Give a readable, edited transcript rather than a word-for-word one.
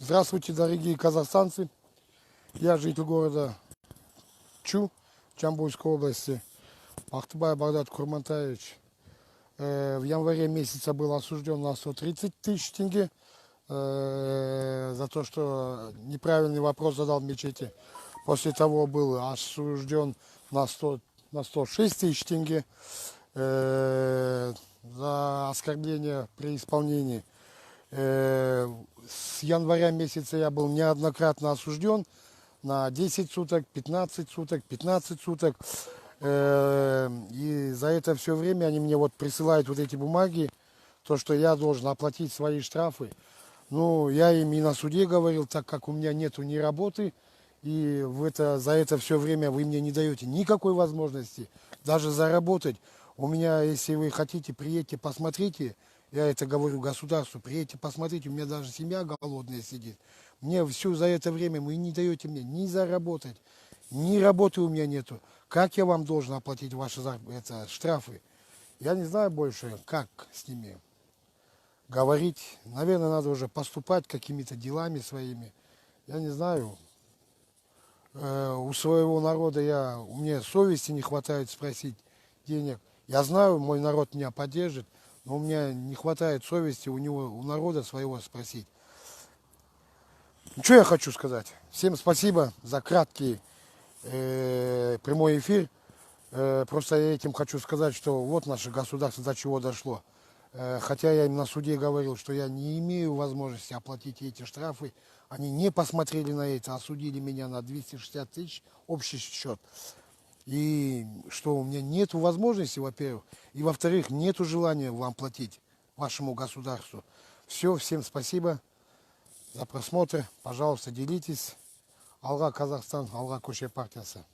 Здравствуйте, дорогие казахстанцы. Я житель города Чу, Жамбылской области. Бақтыбай Багдат Курмантаевич. В январе месяце был осужден на 130 тысяч тенге за то, что неправильный вопрос задал в мечети. После того был осужден на 106 тысяч тенге за оскорбление при исполнении. С января месяца я был неоднократно осужден на 10 суток, 15 суток, 15 суток. И за это все время они мне вот присылают вот эти бумаги, то, что я должен оплатить свои штрафы. Ну, я им и на суде говорил, так как у меня нету ни работы, и за это все время вы мне не даете никакой возможности даже заработать. У меня, если вы хотите, приедьте, посмотрите. Я это говорю государству, приедьте, посмотрите, у меня даже семья голодная сидит. Мне все за это время вы не даете мне ни заработать, ни работы у меня нету. Как я вам должен оплатить ваши штрафы? Я не знаю больше, как с ними говорить. Наверное, надо уже поступать какими-то делами своими. Я не знаю. У своего народа у меня совести не хватает спросить денег. Я знаю, мой народ меня поддержит. Но у меня не хватает совести у народа своего спросить. Ну, что я хочу сказать? Всем спасибо за краткий прямой эфир. Просто я этим хочу сказать, что вот наше государство до чего дошло. Хотя я им на суде говорил, что я не имею возможности оплатить эти штрафы. Они не посмотрели на это, осудили меня на 260 тысяч общий счет. И что у меня нет возможности, во-первых, и во-вторых, нет желания вам платить, вашему государству. Все, всем спасибо за просмотр. Пожалуйста, делитесь. Алга Казахстан, Алга Көше партиясы.